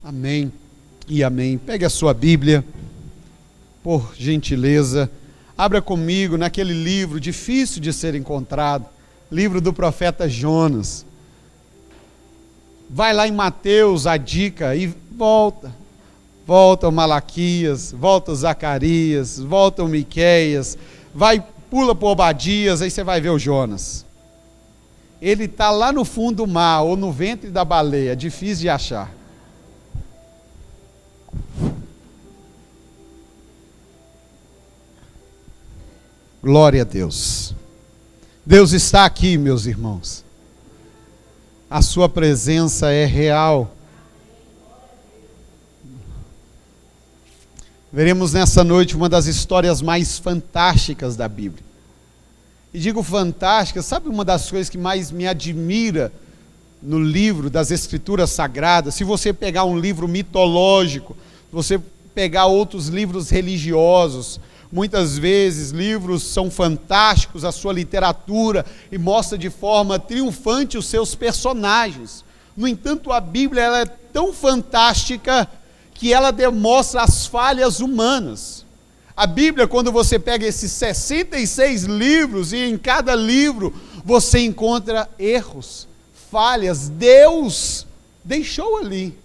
Amém e amém. Pegue a sua Bíblia, por gentileza. Abra comigo naquele livro difícil de ser encontrado, livro do profeta Jonas. Vai lá em Mateus, a dica, e volta. Volta o Malaquias, volta o Zacarias, volta o Miqueias, pula para o Obadias, aí você vai ver o Jonas. Ele está lá no fundo do mar, ou no ventre da baleia, difícil de achar. Glória a Deus. Deus está aqui, meus irmãos. A sua presença é real. Veremos nessa noite uma das histórias mais fantásticas da Bíblia. E digo fantástica, sabe uma das coisas que mais me admira no livro das Escrituras Sagradas? Se você pegar um livro mitológico, você pegar outros livros religiosos, muitas vezes livros são fantásticos, a sua literatura, e mostra de forma triunfante os seus personagens. No entanto, a Bíblia ela é tão fantástica que ela demonstra as falhas humanas. A Bíblia, quando você pega esses 66 livros, e em cada livro você encontra erros, falhas, Deus deixou ali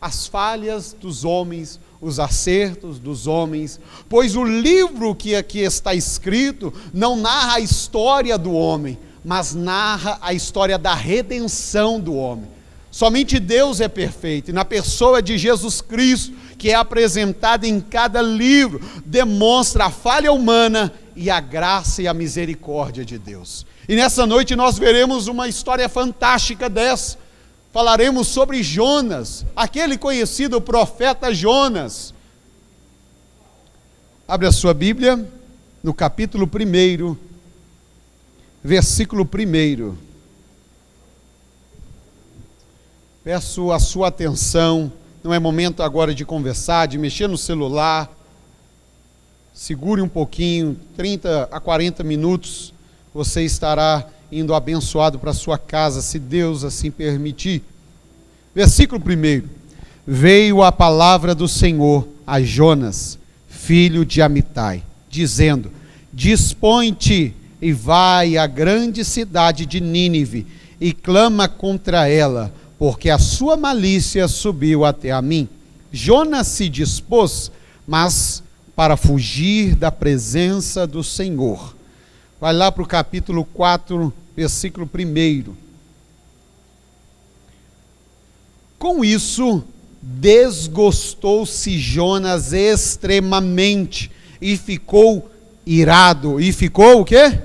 as falhas dos homens, os acertos dos homens, pois o livro que aqui está escrito não narra a história do homem, mas narra a história da redenção do homem. Somente Deus é perfeito, e na pessoa de Jesus Cristo, que é apresentada em cada livro, demonstra a falha humana e a graça e a misericórdia de Deus. E nessa noite nós veremos uma história fantástica dessa. Falaremos sobre Jonas, aquele conhecido profeta Jonas. Abre a sua Bíblia, no capítulo 1, versículo 1. Peço a sua atenção, não é momento agora de conversar, de mexer no celular. Segure um pouquinho, 30 a 40 minutos, você estará indo abençoado para sua casa, se Deus assim permitir. Versículo 1. Veio a palavra do Senhor a Jonas, filho de Amitai, dizendo: dispõe-te e vai à grande cidade de Nínive e clama contra ela, porque a sua malícia subiu até a mim. Jonas se dispôs, mas para fugir da presença do Senhor. Vai lá para o capítulo 4, versículo 1. Com isso, desgostou-se Jonas extremamente e ficou irado. E ficou o quê?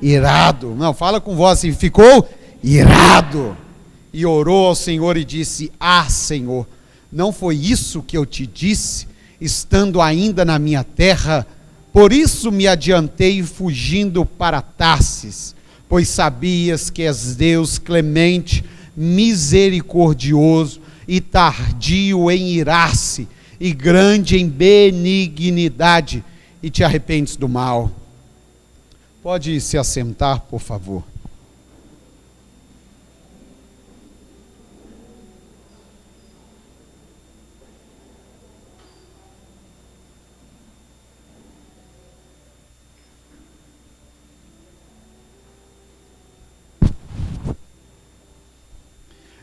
Irado. Não, fala com voz assim, ficou irado. E orou ao Senhor e disse: ah, Senhor, não foi isso que eu te disse, estando ainda na minha terra? Por isso me adiantei fugindo para Tarsis, pois sabias que és Deus clemente, misericordioso e tardio em irar-se, e grande em benignidade, e te arrependes do mal. Pode se assentar, por favor.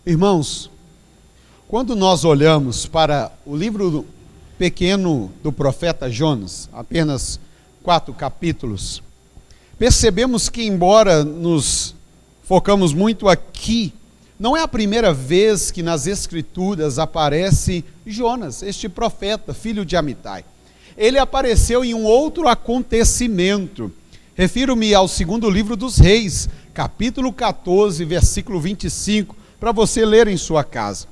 Irmãos, quando nós olhamos para o livro pequeno do profeta Jonas, apenas 4 capítulos, percebemos que, embora nos focamos muito aqui, não é a primeira vez que nas Escrituras aparece Jonas, este profeta, filho de Amitai. Ele apareceu em um outro acontecimento. Refiro-me ao segundo livro dos Reis, capítulo 14, versículo 25, para você ler em sua casa.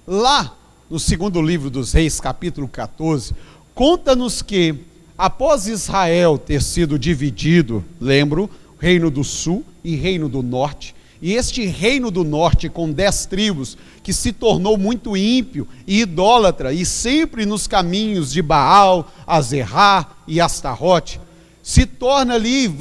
Lá, no segundo livro dos Reis, capítulo 14, conta-nos que, após Israel ter sido dividido, lembro, reino do sul e reino do norte, e este reino do norte com 10 tribos, que se tornou muito ímpio e idólatra, e sempre nos caminhos de Baal, Azerá e Astarote, se torna ali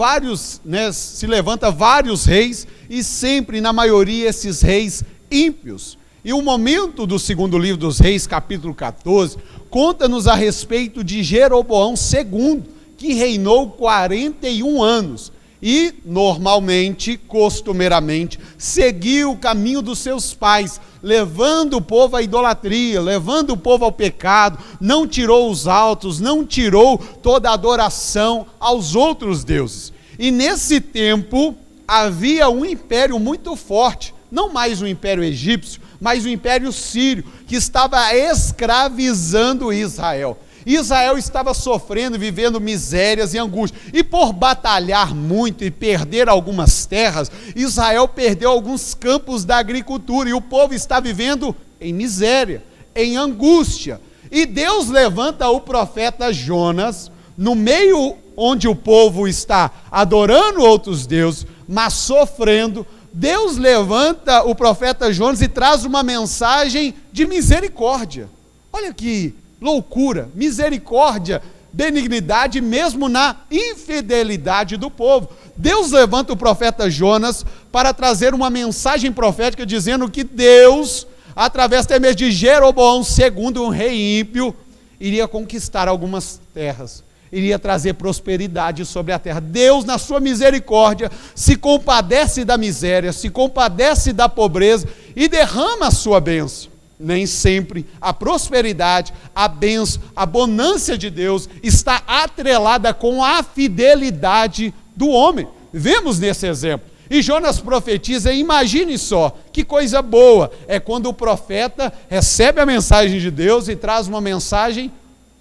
se levanta vários reis, e sempre, na maioria, esses reis ímpios. E o momento do segundo livro dos Reis, capítulo 14, conta-nos a respeito de Jeroboão II, que reinou 41 anos. E, normalmente, costumeiramente, seguiu o caminho dos seus pais, levando o povo à idolatria, levando o povo ao pecado, não tirou os altos, não tirou toda a adoração aos outros deuses. E nesse tempo, havia um império muito forte, não mais o império egípcio, mas o império sírio, que estava escravizando Israel. Israel estava sofrendo, vivendo misérias e angústias, e por batalhar muito e perder algumas terras, Israel perdeu alguns campos da agricultura, e o povo está vivendo em miséria, em angústia. E Deus levanta o profeta Jonas, no meio onde o povo está adorando outros deuses, mas sofrendo. Deus levanta o profeta Jonas e traz uma mensagem de misericórdia. Olha que loucura, misericórdia, benignidade, mesmo na infidelidade do povo. Deus levanta o profeta Jonas para trazer uma mensagem profética, dizendo que Deus, através até mesmo de Jeroboão II, um rei ímpio, iria conquistar algumas terras, iria trazer prosperidade sobre a terra. Deus, na sua misericórdia, se compadece da miséria, se compadece da pobreza e derrama a sua bênção. Nem sempre a prosperidade, a bênção, a bonança de Deus está atrelada com a fidelidade do homem. Vemos nesse exemplo. E Jonas profetiza, imagine só, que coisa boa é quando o profeta recebe a mensagem de Deus e traz uma mensagem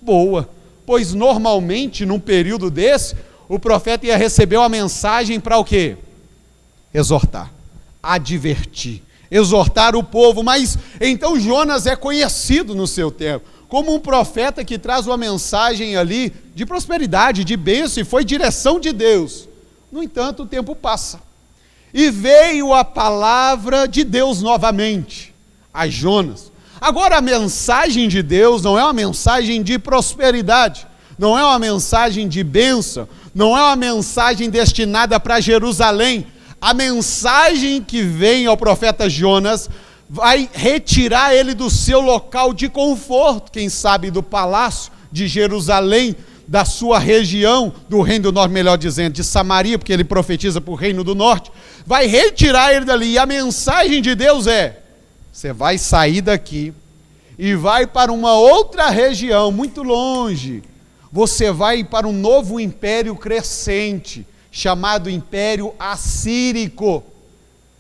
boa. Pois normalmente, num período desse, o profeta ia receber uma mensagem para o quê? Exortar, advertir, exortar o povo. Mas então Jonas é conhecido no seu tempo como um profeta que traz uma mensagem ali de prosperidade, de bênção, e foi direção de Deus. No entanto, o tempo passa, e veio a palavra de Deus novamente a Jonas. Agora, a mensagem de Deus não é uma mensagem de prosperidade, não é uma mensagem de bênção, não é uma mensagem destinada para Jerusalém. A mensagem que vem ao profeta Jonas vai retirar ele do seu local de conforto, quem sabe do palácio de Jerusalém, da sua região, do reino do norte, melhor dizendo, de Samaria, porque ele profetiza para o reino do norte, vai retirar ele dali. E a mensagem de Deus é: você vai sair daqui e vai para uma outra região, muito longe. Você vai para um novo império crescente, chamado Império Assírico.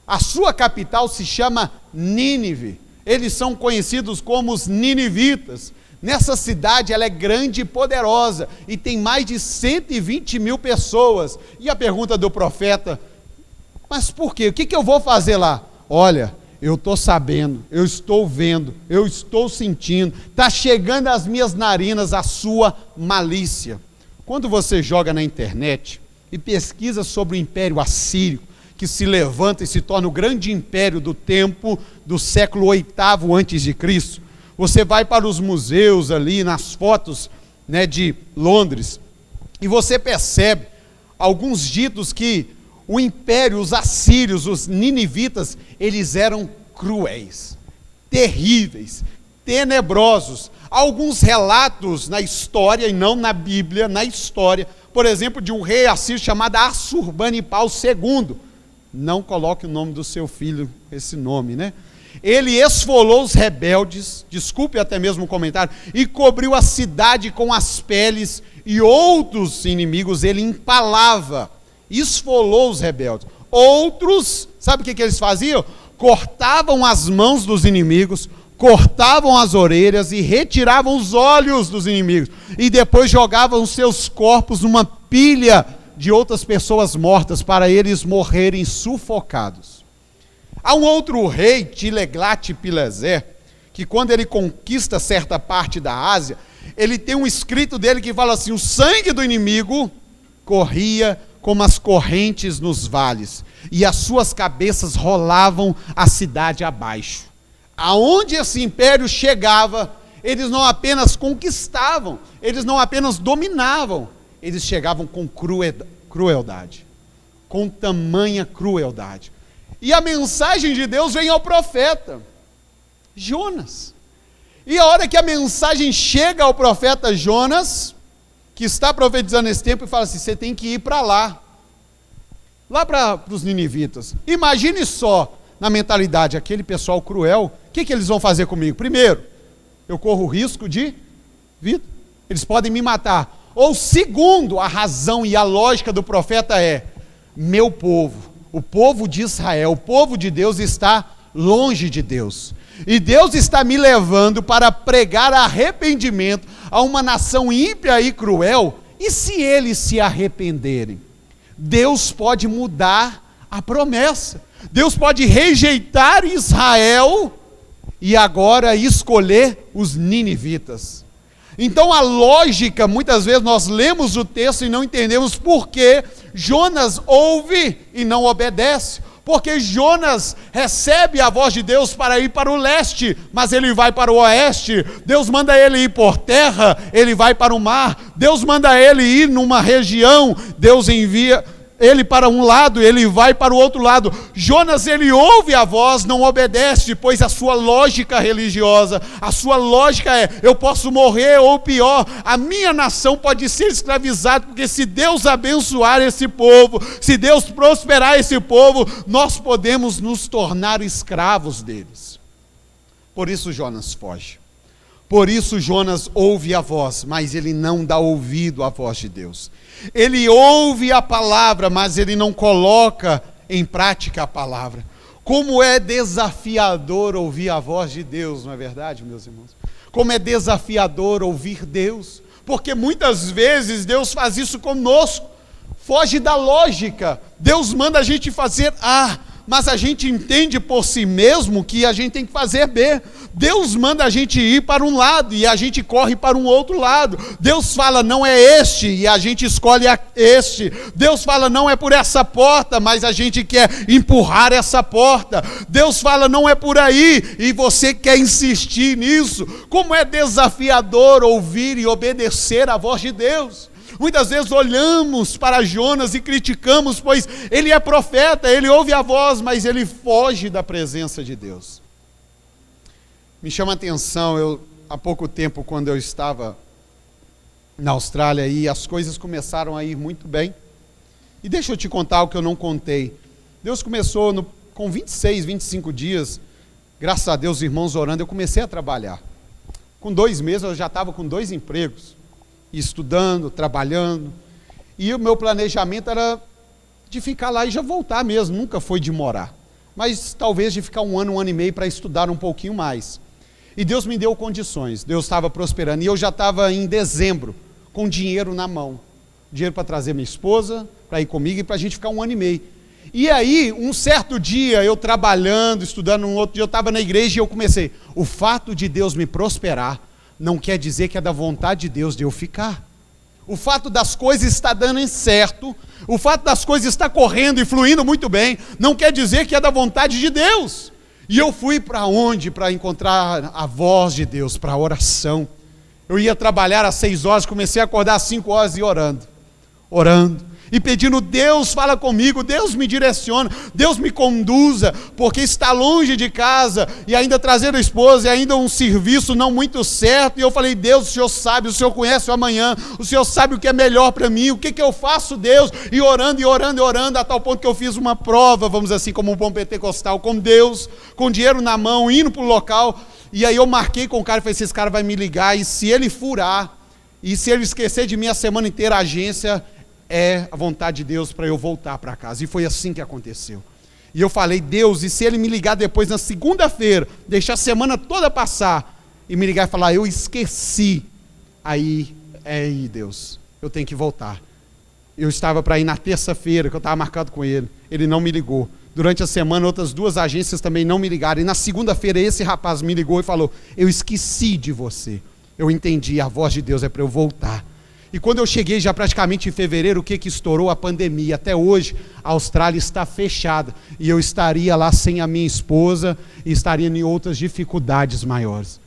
A sua capital se chama Nínive. Eles são conhecidos como os ninivitas. Nessa cidade, ela é grande e poderosa, e tem mais de 120 mil pessoas. E a pergunta do profeta: mas por quê? O que eu vou fazer lá? Olha, eu estou sabendo, eu estou vendo, eu estou sentindo, está chegando às minhas narinas a sua malícia. Quando você joga na internet e pesquisa sobre o Império Assírio, que se levanta e se torna o grande império do tempo do século VIII a.C., você vai para os museus ali, nas fotos, de Londres, e você percebe alguns ditos que o império, os assírios, os ninivitas, eles eram cruéis, terríveis, tenebrosos. Alguns relatos na história, e não na Bíblia, na história, por exemplo, de um rei assírio chamado Assurbanipal II. Não coloque o nome do seu filho, esse nome, Ele esfolou os rebeldes, desculpe até mesmo o comentário, e cobriu a cidade com as peles, e outros inimigos ele empalava, esfolou os rebeldes. Outros, sabe o que eles faziam? Cortavam as mãos dos inimigos, cortavam as orelhas e retiravam os olhos dos inimigos, e depois jogavam os seus corpos numa pilha de outras pessoas mortas, para eles morrerem sufocados. Há um outro rei, Tileglat-Pileser, que quando ele conquista certa parte da Ásia, ele tem um escrito dele que fala assim: o sangue do inimigo corria como as correntes nos vales, e as suas cabeças rolavam a cidade abaixo. Aonde esse império chegava, eles não apenas conquistavam, eles não apenas dominavam, eles chegavam com crueldade, com tamanha crueldade. E a mensagem de Deus vem ao profeta: Jonas. E a hora que a mensagem chega ao profeta Jonas, que está profetizando esse tempo, e fala assim: você tem que ir para lá para os ninivitas. Imagine só, na mentalidade, aquele pessoal cruel, o que eles vão fazer comigo? Primeiro, eu corro risco de vida, eles podem me matar. Ou segundo, a razão e a lógica do profeta é: meu povo, o povo de Israel, o povo de Deus está longe de Deus, e Deus está me levando para pregar arrependimento a uma nação ímpia e cruel. E se eles se arrependerem, Deus pode mudar a promessa, Deus pode rejeitar Israel e agora escolher os ninivitas. Então a lógica, muitas vezes nós lemos o texto e não entendemos por que Jonas ouve e não obedece. Porque Jonas recebe a voz de Deus para ir para o leste, mas ele vai para o oeste. Deus manda ele ir por terra, ele vai para o mar. Deus manda ele ir numa região, Deus envia ele para um lado, ele vai para o outro lado. Jonas, ele ouve a voz, não obedece, pois a sua lógica religiosa, a sua lógica é: eu posso morrer, ou pior, a minha nação pode ser escravizada, porque se Deus abençoar esse povo, se Deus prosperar esse povo, nós podemos nos tornar escravos deles. Por isso Jonas foge. Por isso Jonas ouve a voz, mas ele não dá ouvido à voz de Deus. Ele ouve a palavra, mas ele não coloca em prática a palavra. Como é desafiador ouvir a voz de Deus, não é verdade, meus irmãos? Como é desafiador ouvir Deus, porque muitas vezes Deus faz isso conosco, foge da lógica. Deus manda a gente fazer A, mas a gente entende por si mesmo que a gente tem que fazer B. Deus manda a gente ir para um lado e a gente corre para um outro lado. Deus fala: não é este, e a gente escolhe este. Deus fala: não é por essa porta, mas a gente quer empurrar essa porta. Deus fala: não é por aí, e você quer insistir nisso. Como é desafiador ouvir e obedecer a voz de Deus. Muitas vezes olhamos para Jonas e criticamos, pois ele é profeta, ele ouve a voz, mas ele foge da presença de Deus. Me chama a atenção, há pouco tempo, quando eu estava na Austrália, e as coisas começaram a ir muito bem. E deixa eu te contar o que eu não contei. Deus começou com 26, 25 dias, graças a Deus, irmãos orando, eu comecei a trabalhar. Com 2 meses eu já estava com 2 empregos, estudando, trabalhando, e o meu planejamento era de ficar lá e já voltar mesmo, nunca foi de morar, mas talvez de ficar 1 ano, 1 ano e meio para estudar um pouquinho mais. E Deus me deu condições, Deus estava prosperando, e eu já estava em dezembro, com dinheiro na mão, dinheiro para trazer minha esposa, para ir comigo, e para a gente ficar 1 ano e meio. E aí, um certo dia, eu trabalhando, estudando, um outro dia eu estava na igreja, e eu comecei: o fato de Deus me prosperar, não quer dizer que é da vontade de Deus de eu ficar. O fato das coisas estar dando certo, o fato das coisas estar correndo e fluindo muito bem, não quer dizer que é da vontade de Deus. E eu fui para onde? Para encontrar a voz de Deus, para a oração. Eu ia trabalhar às 6 horas, comecei a acordar às 5 horas e orando, e pedindo: Deus fala comigo, Deus me direciona, Deus me conduza, porque está longe de casa, e ainda trazendo a esposa, e ainda um serviço não muito certo. E eu falei: Deus, o Senhor sabe, o Senhor conhece o amanhã, o Senhor sabe o que é melhor para mim, o que eu faço, Deus? E orando, a tal ponto que eu fiz uma prova, vamos dizer assim, como um bom pentecostal, com Deus, com dinheiro na mão, indo para o local. E aí eu marquei com o cara e falei: esse cara vai me ligar, e se ele furar, e se ele esquecer de mim a semana inteira, a agência, é a vontade de Deus para eu voltar para casa. E foi assim que aconteceu. E eu falei: Deus, e se ele me ligar depois na segunda-feira, deixar a semana toda passar, e me ligar e falar: eu esqueci, aí Deus, eu tenho que voltar. Eu estava para ir na terça-feira, que eu estava marcado com ele, ele não me ligou. Durante a semana, outras 2 agências também não me ligaram, e na segunda-feira esse rapaz me ligou e falou: eu esqueci de você. Eu entendi, a voz de Deus é para eu voltar. E quando eu cheguei já praticamente em fevereiro, o que estourou? A pandemia. Até hoje a Austrália está fechada, e eu estaria lá sem a minha esposa, e estaria em outras dificuldades maiores.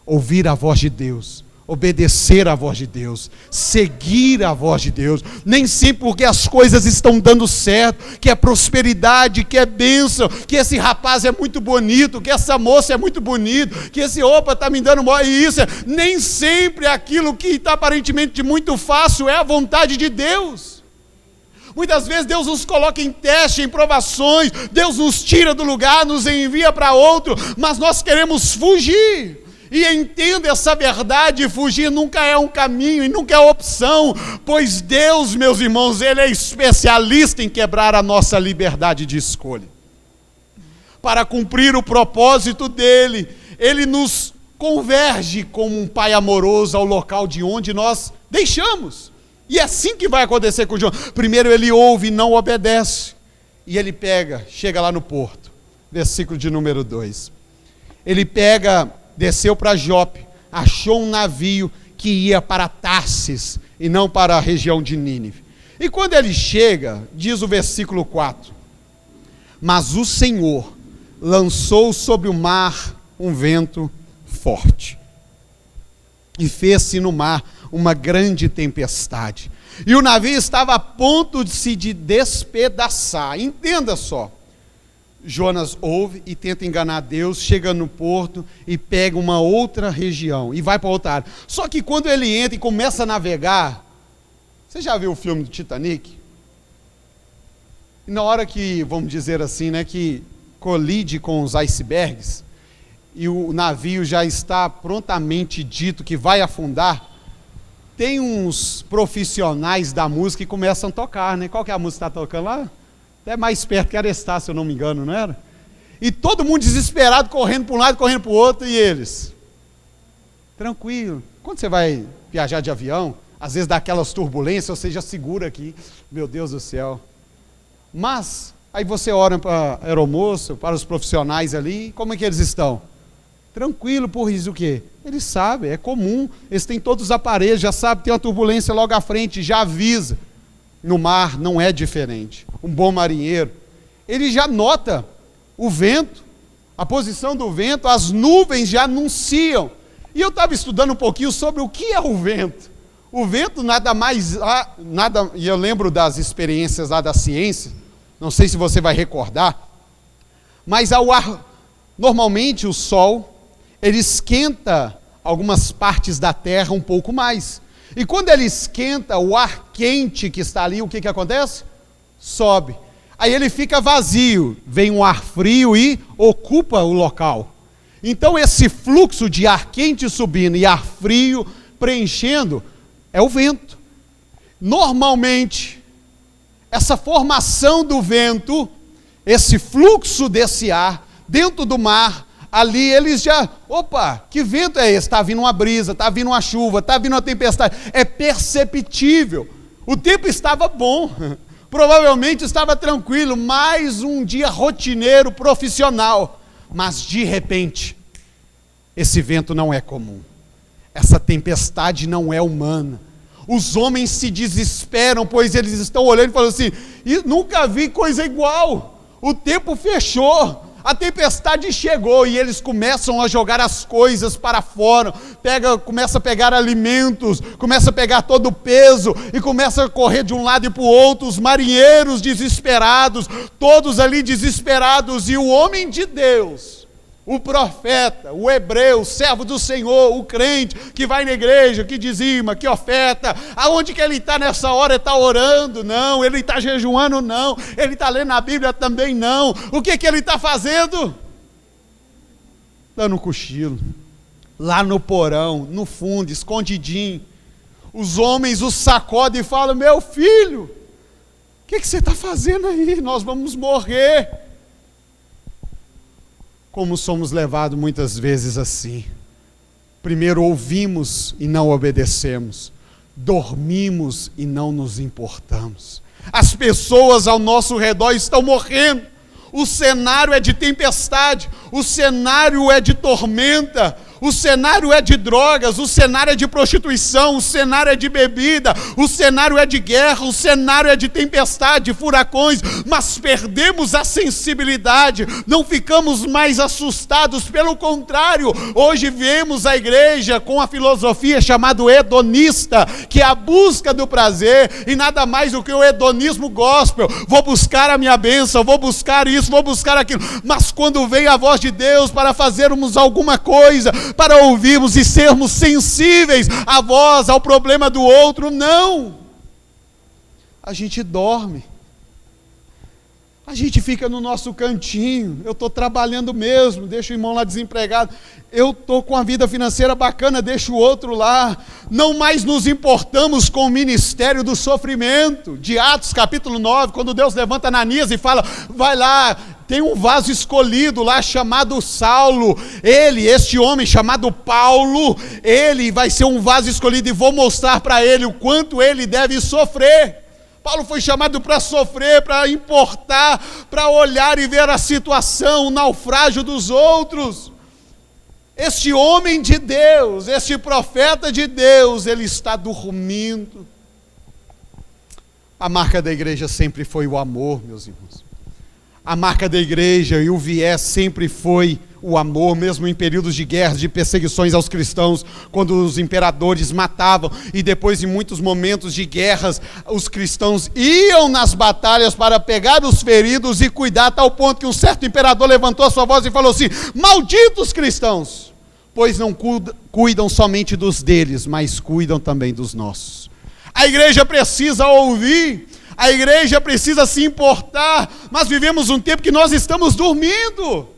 Ouvir a voz de Deus, obedecer à voz de Deus, seguir a voz de Deus, nem sempre porque as coisas estão dando certo, que é prosperidade, que é bênção, que esse rapaz é muito bonito, que essa moça é muito bonita, que esse está me dando isso, nem sempre aquilo que está aparentemente muito fácil é a vontade de Deus. Muitas vezes Deus nos coloca em teste, em provações, Deus nos tira do lugar, nos envia para outro, mas nós queremos fugir. E entenda essa verdade, fugir nunca é um caminho e nunca é opção, pois Deus, meus irmãos, Ele é especialista em quebrar a nossa liberdade de escolha. Para cumprir o propósito dEle, Ele nos converge como um Pai amoroso ao local de onde nós deixamos. E é assim que vai acontecer com João. Primeiro ele ouve e não obedece, e ele chega lá no porto, versículo de número 2. Ele desceu para Jope, achou um navio que ia para Tarsis e não para a região de Nínive. E quando ele chega, diz o versículo 4: mas o Senhor lançou sobre o mar um vento forte, e fez-se no mar uma grande tempestade, e o navio estava a ponto de se despedaçar. Entenda só, Jonas ouve e tenta enganar Deus, chega no porto e pega uma outra região, e vai para outra área. Só que quando ele entra e começa a navegar, você já viu o filme do Titanic? E na hora que, vamos dizer assim, que colide com os icebergs, e o navio já está prontamente dito que vai afundar, tem uns profissionais da música que começam a tocar, Qual que é a música que está tocando lá? Até mais perto que era Estar, se eu não me engano, não era? E todo mundo desesperado, correndo para um lado, correndo para o outro, e eles, tranquilo. Quando você vai viajar de avião, às vezes dá aquelas turbulências, você já segura aqui, meu Deus do céu. Mas, aí você ora para a aeromoça, para os profissionais ali, como é que eles estão? Tranquilo, por isso o quê? Eles sabem, é comum, eles têm todos os aparelhos, já sabem que tem uma turbulência logo à frente, já avisa. No mar não é diferente. Um bom marinheiro, ele já nota o vento, a posição do vento, as nuvens já anunciam. E eu estava estudando um pouquinho sobre o que é o vento. O vento e eu lembro das experiências lá da ciência, não sei se você vai recordar, mas normalmente o sol, ele esquenta algumas partes da terra um pouco mais. E quando ele esquenta, o ar quente que está ali, o que acontece? Sobe. Aí ele fica vazio, vem um ar frio e ocupa o local. Então esse fluxo de ar quente subindo e ar frio preenchendo é o vento. Normalmente, essa formação do vento, esse fluxo desse ar dentro do mar, ali eles já, que vento é esse? Está vindo uma brisa, está vindo uma chuva, está vindo uma tempestade. É perceptível. O tempo estava bom, provavelmente estava tranquilo, mais um dia rotineiro, profissional. Mas de repente, esse vento não é comum. Essa tempestade não é humana. Os homens se desesperam, pois eles estão olhando e falando assim, nunca vi coisa igual. O tempo fechou. A tempestade chegou e eles começam a jogar as coisas para fora, começa a pegar alimentos, começa a pegar todo o peso e começa a correr de um lado e para o outro, os marinheiros desesperados, todos ali desesperados, e o homem de Deus, o profeta, o hebreu, o servo do Senhor, o crente que vai na igreja, que dizima, que oferta, aonde que ele está nessa hora? Ele está orando? Não. Ele está jejuando? Não. Ele está lendo a Bíblia? Também não. O que ele está fazendo? Dando um cochilo, lá no porão, no fundo, escondidinho. Os homens o sacodem e falam, meu filho, o que você está fazendo aí? Nós vamos morrer. Como somos levados muitas vezes assim. Primeiro ouvimos e não obedecemos. Dormimos e não nos importamos. As pessoas ao nosso redor estão morrendo. O cenário é de tempestade. O cenário é de tormenta. O cenário é de drogas, o cenário é de prostituição, o cenário é de bebida, o cenário é de guerra, o cenário é de tempestade, de furacões, mas perdemos a sensibilidade, não ficamos mais assustados, pelo contrário, hoje vemos a igreja com a filosofia chamada hedonista, que é a busca do prazer, e nada mais do que o hedonismo gospel. Vou buscar a minha bênção, vou buscar isso, vou buscar aquilo, mas quando vem a voz de Deus para fazermos alguma coisa, para ouvirmos e sermos sensíveis à voz, ao problema do outro, não, a gente dorme, a gente fica no nosso cantinho. Eu estou trabalhando mesmo, deixa o irmão lá desempregado, eu estou com a vida financeira bacana, deixa o outro lá. Não mais nos importamos com o ministério do sofrimento, de Atos capítulo 9, quando Deus levanta Ananias e fala, vai lá, tem um vaso escolhido lá chamado Saulo, este homem chamado Paulo, ele vai ser um vaso escolhido e vou mostrar para ele o quanto ele deve sofrer. Paulo foi chamado para sofrer, para importar, para olhar e ver a situação, o naufrágio dos outros. Este homem de Deus, este profeta de Deus, ele está dormindo. A marca da igreja sempre foi o amor, meus irmãos. A marca da igreja e o viés sempre foi o amor, mesmo em períodos de guerras, de perseguições aos cristãos, quando os imperadores matavam, e depois em muitos momentos de guerras, os cristãos iam nas batalhas para pegar os feridos e cuidar, a tal ponto que um certo imperador levantou a sua voz e falou assim, malditos cristãos, pois não cuidam somente dos deles, mas cuidam também dos nossos. A igreja precisa ouvir, a igreja precisa se importar, mas vivemos um tempo que nós estamos dormindo,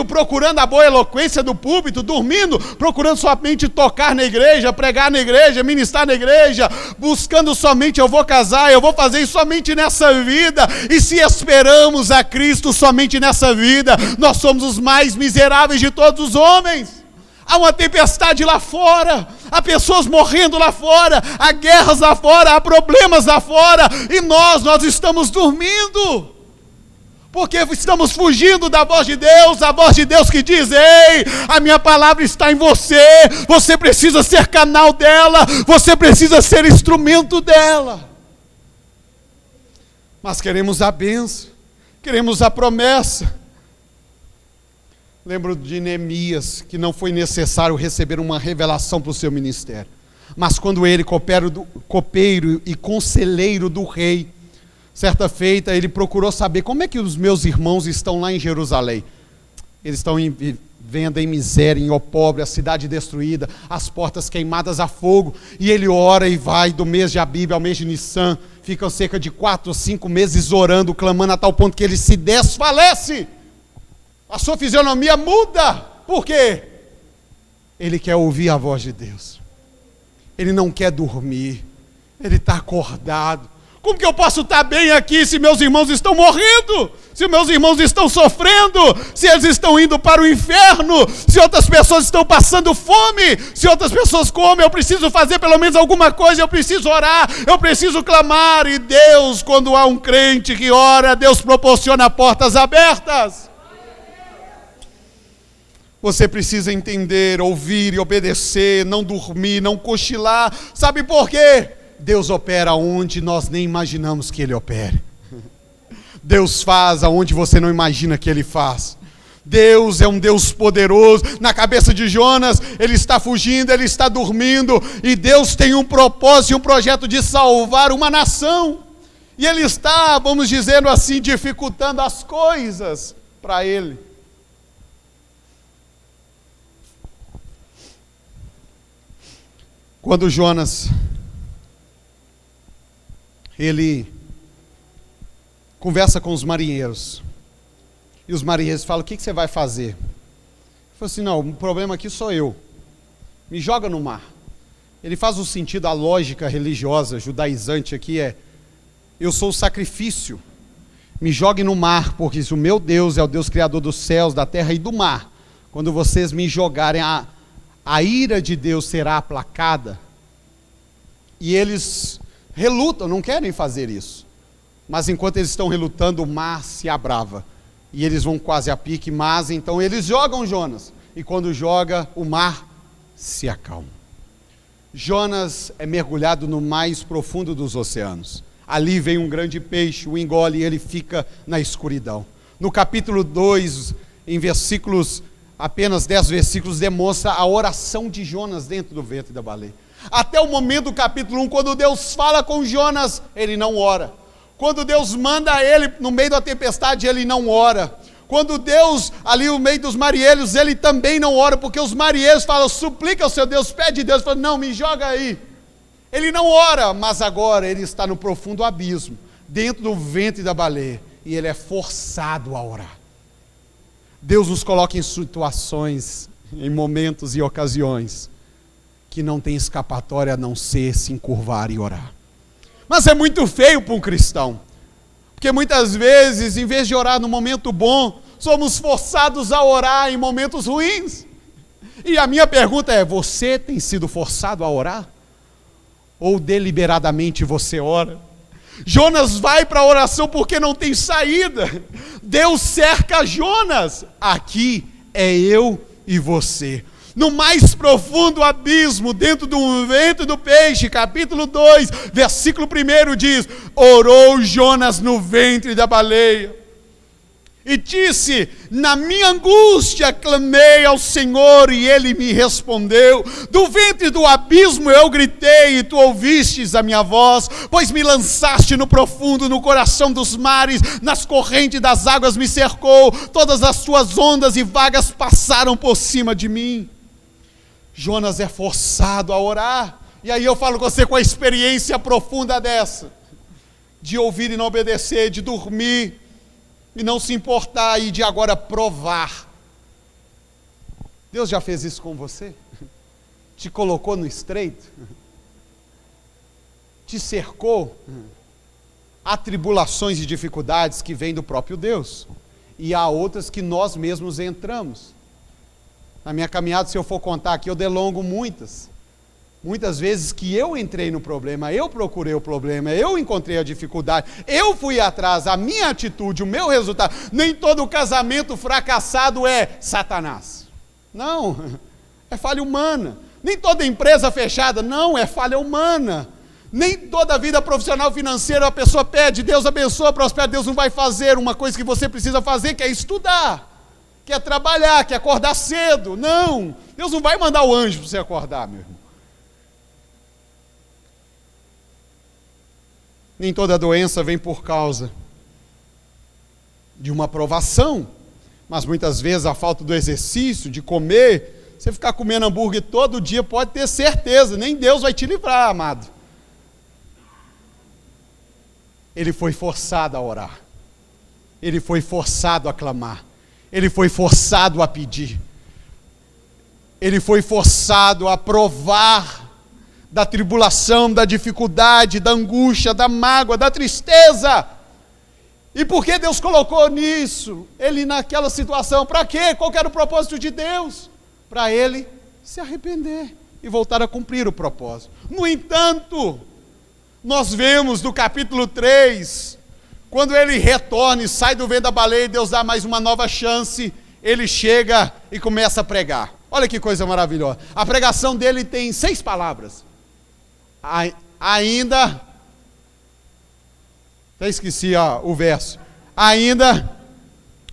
procurando a boa eloquência do púlpito, dormindo, procurando somente tocar na igreja, pregar na igreja, ministrar na igreja, buscando somente eu vou casar, eu vou fazer isso somente nessa vida, e se esperamos a Cristo somente nessa vida, nós somos os mais miseráveis de todos os homens. Há uma tempestade lá fora, há pessoas morrendo lá fora, há guerras lá fora, há problemas lá fora, e nós estamos dormindo, porque estamos fugindo da voz de Deus, a voz de Deus que diz, ei, a minha palavra está em você, você precisa ser canal dela, você precisa ser instrumento dela. Mas queremos a bênção, queremos a promessa. Lembro de Neemias, que não foi necessário receber uma revelação para o seu ministério, mas quando ele, copeiro e conselheiro do rei, certa feita, ele procurou saber como é que os meus irmãos estão lá em Jerusalém. Eles estão vivendo em miséria, em opróbrio, a cidade destruída, as portas queimadas a fogo. E ele ora e vai do mês de Abib ao mês de Nissan. Ficam cerca de 4 ou 5 meses orando, clamando a tal ponto que ele se desfalece. A sua fisionomia muda. Por quê? Ele quer ouvir a voz de Deus. Ele não quer dormir. Ele está acordado. Como que eu posso estar bem aqui se meus irmãos estão morrendo? Se meus irmãos estão sofrendo? Se eles estão indo para o inferno? Se outras pessoas estão passando fome? Se outras pessoas comem? Eu preciso fazer pelo menos alguma coisa, eu preciso orar, eu preciso clamar. E Deus, quando há um crente que ora, Deus proporciona portas abertas. Você precisa entender, ouvir e obedecer, não dormir, não cochilar. Sabe por quê? Deus opera onde nós nem imaginamos que Ele opere. Deus faz aonde você não imagina que Ele faz. Deus é um Deus poderoso. Na cabeça de Jonas, ele está fugindo, ele está dormindo, e Deus tem um propósito e um projeto de salvar uma nação. E Ele está, vamos dizendo assim, dificultando as coisas para ele. Quando Jonas, ele conversa com os marinheiros, e os marinheiros falam, o que você vai fazer? Ele falou assim, não, o problema aqui sou eu, me joga no mar. Ele faz o sentido, a lógica religiosa, judaizante aqui é, eu sou o sacrifício, me jogue no mar, porque o meu Deus é o Deus criador dos céus, da terra e do mar. Quando vocês me jogarem, a ira de Deus será aplacada. E eles relutam, não querem fazer isso. Mas enquanto eles estão relutando, o mar se abrava. E eles vão quase a pique, mas então eles jogam Jonas. e quando joga, o mar se acalma. Jonas é mergulhado no mais profundo dos oceanos. Ali vem um grande peixe, o engole e ele fica na escuridão. No capítulo 2, em versículos, apenas 10 versículos, demonstra a oração de Jonas dentro do ventre da baleia. Até o momento do capítulo 1, quando Deus fala com Jonas, ele não ora. Quando Deus manda ele no meio da tempestade, ele não ora. Quando Deus, ali no meio dos marinheiros, ele também não ora, porque os marinheiros falam, suplica ao seu Deus, pede a Deus, fala, não, me joga aí. Ele não ora, mas agora ele está no profundo abismo, dentro do ventre da baleia, e ele é forçado a orar. Deus nos coloca em situações, em momentos e ocasiões, que não tem escapatória a não ser se encurvar e orar. Mas é muito feio para um cristão, porque muitas vezes, em vez de orar no momento bom, somos forçados a orar em momentos ruins. E a minha pergunta é, você tem sido forçado a orar? Ou deliberadamente você ora? Jonas vai para a oração porque não tem saída. Deus cerca Jonas. Aqui é eu e você. No mais profundo abismo, dentro do ventre do peixe, capítulo 2, versículo 1 diz, orou Jonas no ventre da baleia. E disse, na minha angústia clamei ao Senhor e Ele me respondeu. Do ventre do abismo eu gritei e tu ouvistes a minha voz, pois me lançaste no profundo, no coração dos mares, nas correntes das águas me cercou, todas as tuas ondas e vagas passaram por cima de mim. Jonas é forçado a orar, e aí eu falo com você com a experiência profunda dessa, de ouvir e não obedecer, de dormir, e não se importar e de agora provar. Deus já fez isso com você? Te colocou no estreito? Te cercou? Há tribulações e dificuldades que vêm do próprio Deus. E há outras que nós mesmos entramos. Na minha caminhada, se eu for contar aqui, eu delongo muitas. Muitas vezes que eu entrei no problema, eu procurei o problema, eu encontrei a dificuldade, eu fui atrás, a minha atitude, o meu resultado. Nem todo casamento fracassado é Satanás. Não, é falha humana. Nem toda empresa fechada, não, é falha humana. Nem toda vida profissional financeira a pessoa pede, Deus abençoa, prospera, Deus não vai fazer uma coisa que você precisa fazer, que é estudar, que é trabalhar, que é acordar cedo. Não, Deus não vai mandar o anjo para você acordar, meu irmão. Nem toda doença vem por causa de uma provação, mas muitas vezes a falta do exercício, de comer, você ficar comendo hambúrguer todo dia, pode ter certeza, nem Deus vai te livrar, amado. Ele foi forçado a orar, ele foi forçado a clamar, ele foi forçado a pedir, ele foi forçado a provar da tribulação, da dificuldade, da angústia, da mágoa, da tristeza. E por que Deus colocou nisso? Ele naquela situação, para quê? Qual era o propósito de Deus? Para ele se arrepender e voltar a cumprir o propósito. No entanto, nós vemos no capítulo 3, quando ele retorna e sai do ventre da baleia e Deus dá mais uma nova chance, ele chega e começa a pregar. Olha que coisa maravilhosa. A pregação dele tem 6 palavras. Ainda, até esqueci o verso, ainda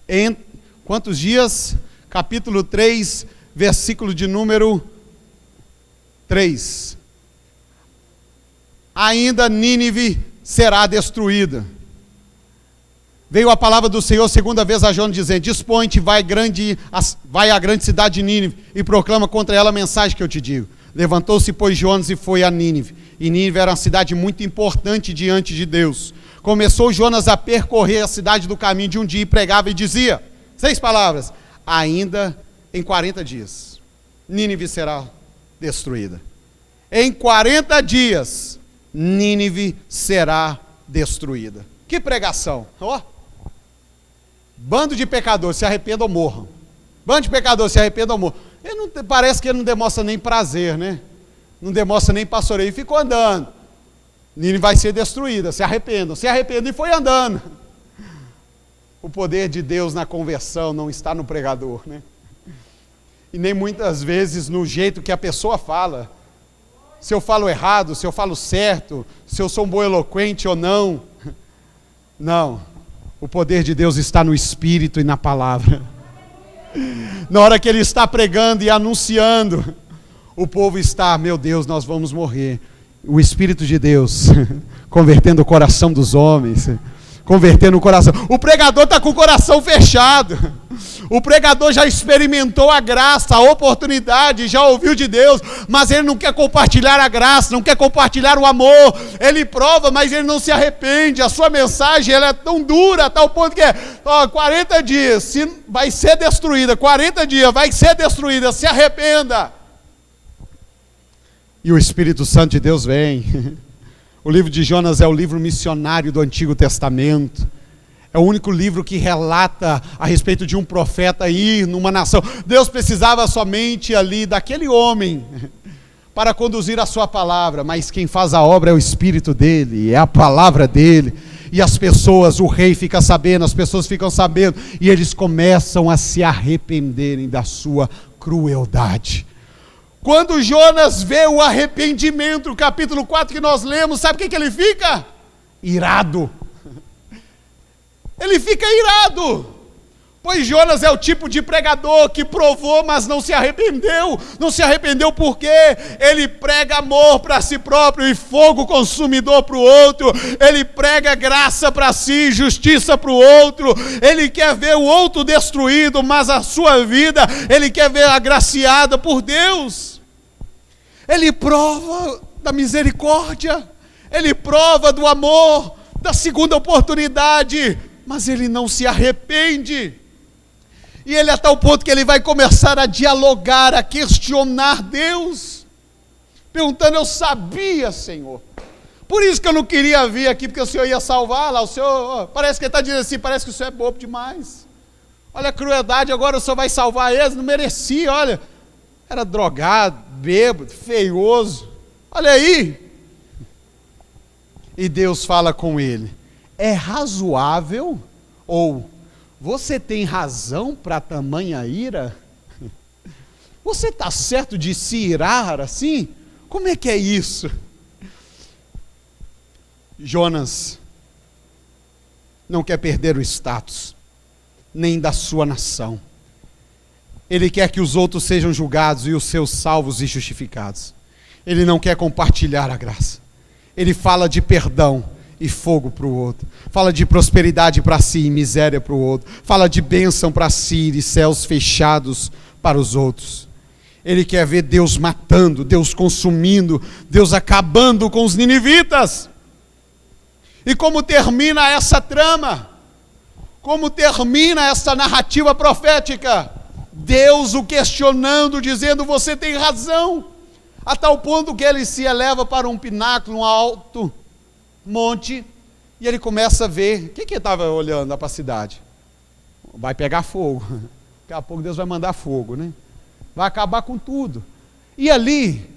em quantos dias? Capítulo 3, versículo de número 3. Ainda Nínive será destruída. Veio a palavra do Senhor segunda vez a Jonas dizendo, dispõe-te, vai à grande cidade de Nínive e proclama contra ela a mensagem que eu te digo. Levantou-se, pois, Jonas e foi a Nínive. E Nínive era uma cidade muito importante diante de Deus. Começou Jonas a percorrer a cidade do caminho de um dia e pregava e dizia, 6 palavras, ainda em 40 dias, Nínive será destruída. Em 40 dias, Nínive será destruída. Que pregação! Bando de pecadores, se arrependam ou morram. Bando de pecadores, se arrependam ou morram. Parece que ele não demonstra nem prazer, né? Não demonstra nem pastoreio. E ficou andando. Nínive vai ser destruída, se arrependam e foi andando. O poder de Deus na conversão não está no pregador, né? e nem muitas vezes no jeito que a pessoa fala. Se eu falo errado, se eu falo certo, se eu sou um bom eloquente ou não. Não, o poder de Deus está no Espírito e na palavra. Na hora que Ele está pregando e anunciando, o povo está, meu Deus, nós vamos morrer. O Espírito de Deus convertendo o coração dos homens, convertendo o coração. O pregador está com o coração fechado. O pregador já experimentou a graça, a oportunidade, já ouviu de Deus, mas ele não quer compartilhar a graça, não quer compartilhar o amor. Ele prova, mas ele não se arrepende. A sua mensagem ela é tão dura, a tal ponto que 40 dias vai ser destruída, 40 dias vai ser destruída, se arrependa. E o Espírito Santo de Deus vem. O livro de Jonas é o livro missionário do Antigo Testamento. É o único livro que relata a respeito de um profeta ir numa nação. Deus precisava somente ali daquele homem para conduzir a sua palavra, mas quem faz a obra é o Espírito dele, é a palavra dele. E as pessoas, o rei fica sabendo, as pessoas ficam sabendo, e eles começam a se arrependerem da sua crueldade. Quando Jonas vê o arrependimento, no capítulo 4 que nós lemos, sabe o que ele fica? Irado. Ele fica irado, pois Jonas é o tipo de pregador que provou, mas não se arrependeu. Não se arrependeu porque ele prega amor para si próprio e fogo consumidor para o outro. Ele prega graça para si, justiça para o outro. Ele quer ver o outro destruído, mas a sua vida ele quer ver agraciada por Deus. Ele prova da misericórdia, ele prova do amor, da segunda oportunidade, mas ele não se arrepende. E ele é a tal ponto que ele vai começar a dialogar, a questionar Deus, perguntando: eu sabia, Senhor, por isso que eu não queria vir aqui, porque o Senhor ia salvar lá, o Senhor, parece que ele está dizendo assim, parece que o Senhor é bobo demais, olha a crueldade, agora o Senhor vai salvar eles, não merecia, olha, era drogado, bêbado, feioso, olha aí. E Deus fala com ele: é razoável? Ou você tem razão para tamanha ira? Você está certo de se irar assim? Como é que é isso? Jonas não quer perder o status, nem da sua nação. Ele quer que os outros sejam julgados e os seus salvos e justificados. Ele não quer compartilhar a graça. Ele fala de perdão e fogo para o outro, fala de prosperidade para si e miséria para o outro, fala de bênção para si e céus fechados para os outros. Ele quer ver Deus matando, Deus consumindo, Deus acabando com os ninivitas. E como termina essa trama? Como termina essa narrativa profética? Deus o questionando, dizendo: você tem razão, a tal ponto que ele se eleva para um pináculo, um alto monte, e ele começa a ver. O que ele estava olhando para a cidade? Vai pegar fogo, daqui a pouco Deus vai mandar fogo, né? Vai acabar com tudo. E ali,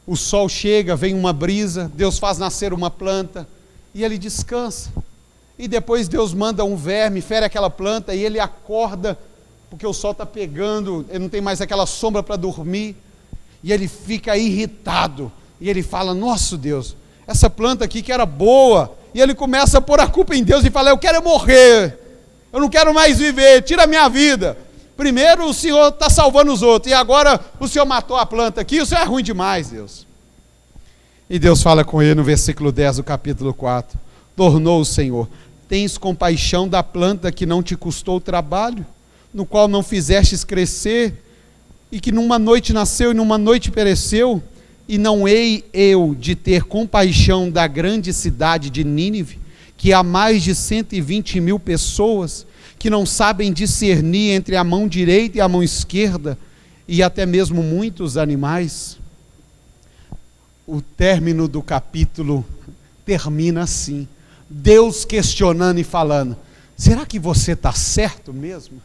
o sol chega, vem uma brisa, Deus faz nascer uma planta, e ele descansa, e depois Deus manda um verme, fere aquela planta, e ele acorda, porque o sol está pegando, ele não tem mais aquela sombra para dormir, e ele fica irritado, e ele fala: nossa Deus, essa planta aqui que era boa, e ele começa a pôr a culpa em Deus e fala: eu quero morrer, eu não quero mais viver, tira a minha vida. Primeiro o Senhor está salvando os outros, e agora o Senhor matou a planta aqui, o Senhor é ruim demais, Deus. E Deus fala com ele no versículo 10 do capítulo 4, tornou o Senhor: tens compaixão da planta que não te custou trabalho, no qual não fizestes crescer, e que numa noite nasceu e numa noite pereceu? E não hei eu de ter compaixão da grande cidade de Nínive, que há mais de 120.000 pessoas, que não sabem discernir entre a mão direita e a mão esquerda, e até mesmo muitos animais? O término do capítulo termina assim, Deus questionando e falando: será que você está certo mesmo?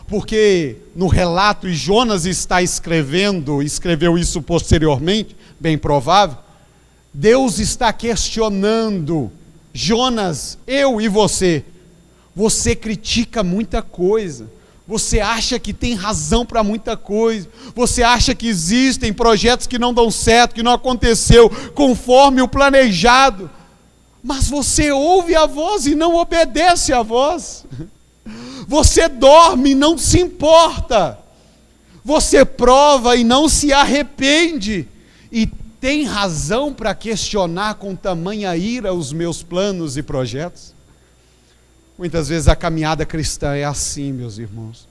Porque no relato, e Jonas está escreveu isso posteriormente, bem provável, Deus está questionando: Jonas, eu e você critica muita coisa, Você acha que tem razão para muita coisa. Você acha que existem projetos que não dão certo, que não aconteceu conforme o planejado. Mas você ouve a voz e não obedece à voz. Você dorme e não se importa. Você prova e não se arrepende. E tem razão para questionar com tamanha ira os meus planos e projetos? Muitas vezes a caminhada cristã é assim, meus irmãos.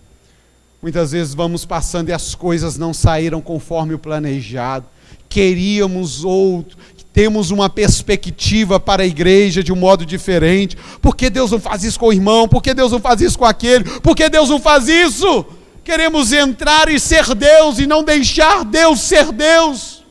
Muitas vezes vamos passando e as coisas não saíram conforme o planejado. Queríamos outro, temos uma perspectiva para a igreja de um modo diferente. Por que Deus não faz isso com o irmão? Por que Deus não faz isso com aquele? Por que Deus não faz isso? Queremos entrar e ser Deus e não deixar Deus ser Deus.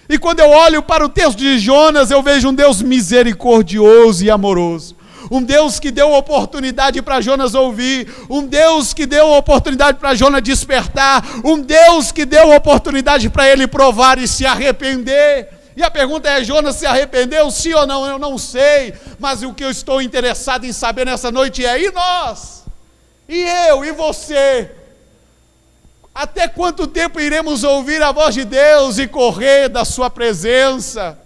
E quando eu olho para o texto de Jonas, eu vejo um Deus misericordioso e amoroso. Um Deus que deu oportunidade para Jonas ouvir, um Deus que deu oportunidade para Jonas despertar, um Deus que deu oportunidade para ele provar e se arrepender. E a pergunta é: Jonas se arrependeu, sim ou não? Eu não sei, mas o que eu estou interessado em saber nessa noite é: e nós? E eu? E você? Até quanto tempo iremos ouvir a voz de Deus e correr da sua presença?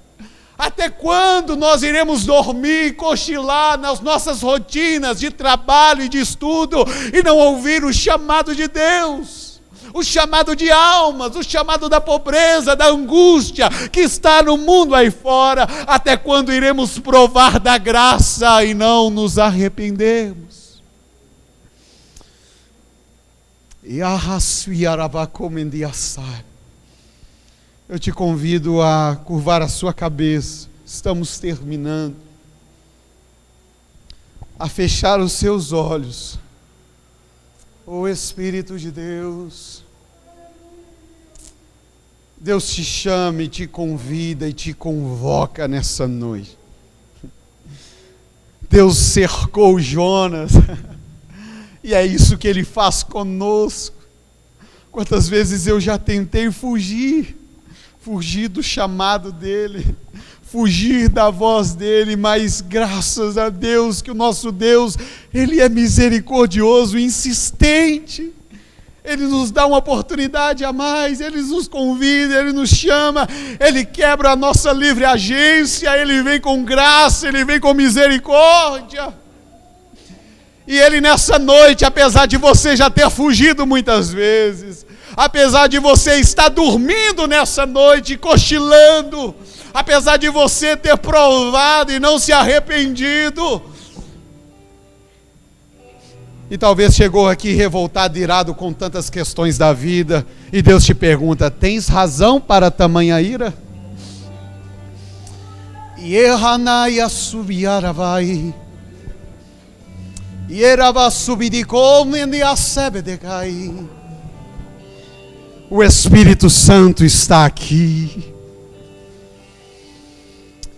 Até quando nós iremos dormir, cochilar nas nossas rotinas de trabalho e de estudo e não ouvir o chamado de Deus? O chamado de almas, o chamado da pobreza, da angústia que está no mundo aí fora. Até quando iremos provar da graça e não nos arrependermos? Eu te convido a curvar a sua cabeça, estamos terminando, a fechar os seus olhos. Ó Espírito de Deus, Deus te chama e te convida e te convoca nessa noite. Deus cercou Jonas, e é isso que Ele faz conosco. Quantas vezes eu já tentei fugir do chamado dEle, fugir da voz dEle, mas graças a Deus que o nosso Deus, Ele é misericordioso, insistente. Ele nos dá uma oportunidade a mais, Ele nos convida, Ele nos chama, Ele quebra a nossa livre agência, Ele vem com graça, Ele vem com misericórdia. E Ele nessa noite, apesar de você já ter fugido muitas vezes, apesar de você estar dormindo nessa noite, cochilando, apesar de você ter provado e não se arrependido, e talvez chegou aqui revoltado, irado com tantas questões da vida, e Deus te pergunta: tens razão para tamanha ira? Yehanaya subiaravai, Yerava subidicom e asebedecai. O Espírito Santo está aqui.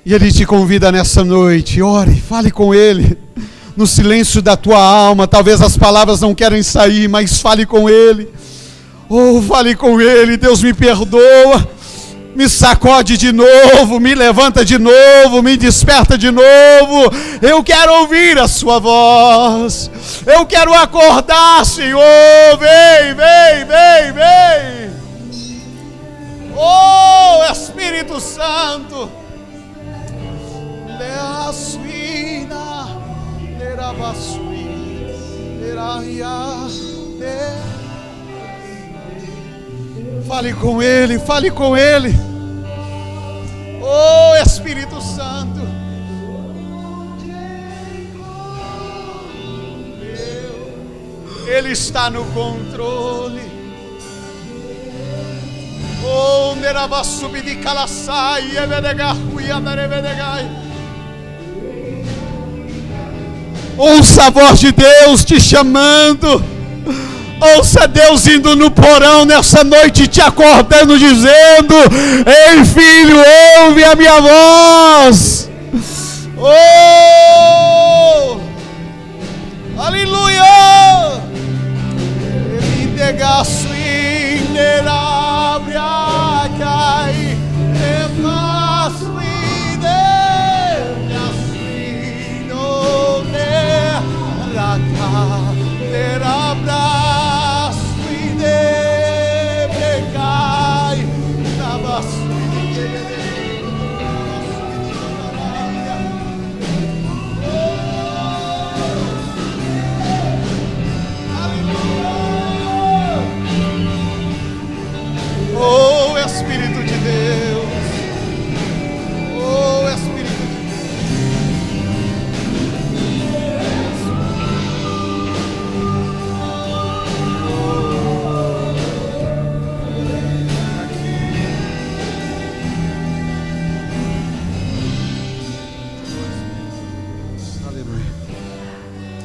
E Ele te convida nessa noite. Ore, fale com Ele. No silêncio da tua alma. Talvez as palavras não querem sair, mas fale com Ele. Oh, fale com Ele. Deus, me perdoa. Me sacode de novo. Me levanta de novo. Me desperta de novo. Eu quero ouvir a sua voz. Eu quero acordar, Senhor. Vem, vem, vem, vem. Oh, Espírito Santo. Fale com Ele, fale com Ele. Oh, Espírito Santo. Ele está no controle. Oh, Nerabassubi de Calaçai, Evedegarui, Adarevedegai. Ouça a voz de Deus te chamando. Ouça Deus indo no porão nessa noite, te acordando, dizendo: ei, filho, ouve a minha voz. Oh, aleluia. Terabra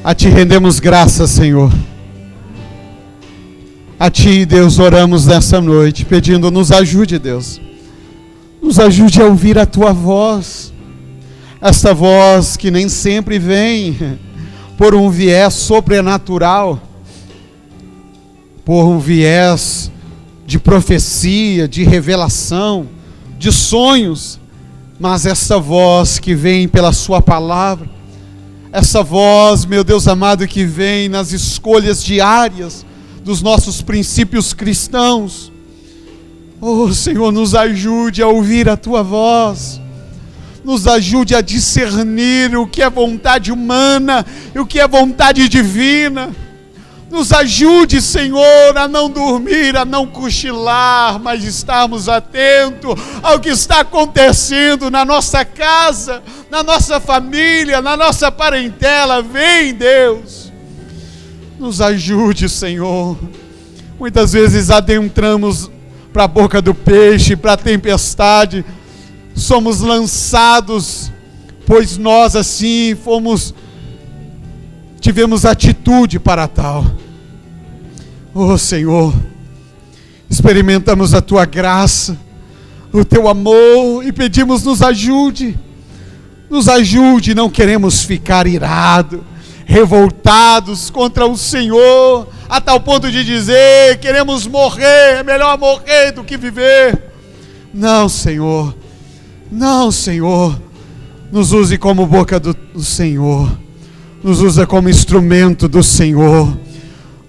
A Ti rendemos graças, Senhor. A Ti, Deus, oramos nessa noite, pedindo, nos ajude, Deus. Nos ajude a ouvir a Tua voz. Esta voz que nem sempre vem por um viés sobrenatural, por um viés de profecia, de revelação, de sonhos, mas essa voz que vem pela Sua palavra, essa voz, meu Deus amado, que vem nas escolhas diárias dos nossos princípios cristãos. Oh, Senhor, nos ajude a ouvir a Tua voz, nos ajude a discernir o que é vontade humana e o que é vontade divina. Nos ajude, Senhor, a não dormir, a não cochilar, mas estarmos atentos ao que está acontecendo na nossa casa, na nossa família, na nossa parentela. Vem, Deus, nos ajude, Senhor. Muitas vezes adentramos para a boca do peixe, para a tempestade, somos lançados, pois nós assim tivemos atitude para tal. Oh, Senhor, experimentamos a Tua graça, o Teu amor e pedimos, nos ajude, não queremos ficar irados, revoltados contra o Senhor, a tal ponto de dizer, queremos morrer, é melhor morrer do que viver. Não, Senhor, nos use como boca do Senhor, nos usa como instrumento do Senhor,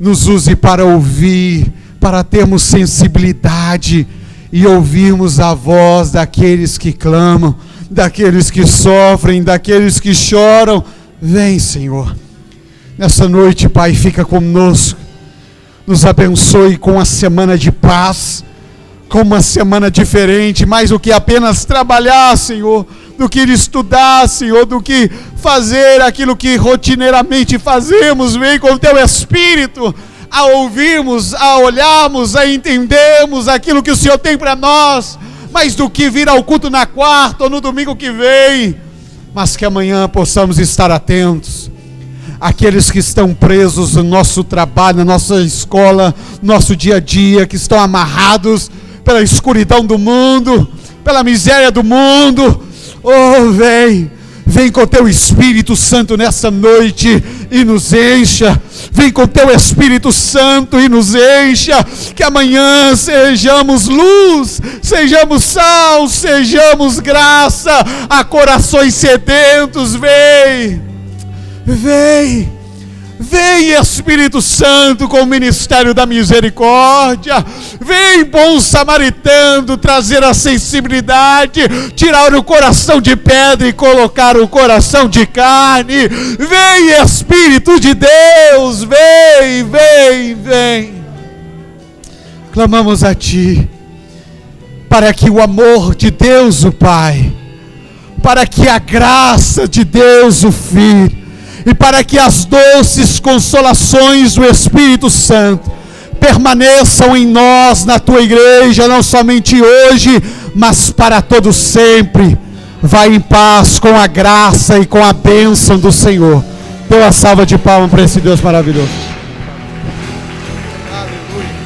nos use para ouvir, para termos sensibilidade e ouvirmos a voz daqueles que clamam, daqueles que sofrem, daqueles que choram. Vem, Senhor, nessa noite, Pai, fica conosco, nos abençoe com a semana de paz, com uma semana diferente, mais do que apenas trabalhar, Senhor, do que estudar, Senhor, do que fazer aquilo que rotineiramente fazemos. Vem com o Teu Espírito a ouvirmos, a olharmos, a entendermos aquilo que o Senhor tem para nós, mais do que vir ao culto na quarta ou no domingo que vem, mas que amanhã possamos estar atentos. Aqueles que estão presos no nosso trabalho, na nossa escola, no nosso dia a dia, que estão amarrados pela escuridão do mundo, pela miséria do mundo. Oh, vem com Teu Espírito Santo nessa noite e nos encha. Vem com Teu Espírito Santo e nos encha, que amanhã sejamos luz, sejamos sal, sejamos graça a corações sedentos. Vem Espírito Santo com o ministério da misericórdia. Vem, bom samaritano, trazer a sensibilidade, tirar o coração de pedra e colocar o coração de carne. Vem, Espírito de Deus, vem. Clamamos a Ti, para que o amor de Deus o Pai, para que a graça de Deus o Filho, e para que as doces consolações do Espírito Santo permaneçam em nós, na Tua igreja, não somente hoje, mas para todo sempre. Vai em paz com a graça e com a bênção do Senhor. Dê uma salva de palmas para esse Deus maravilhoso. Aleluia.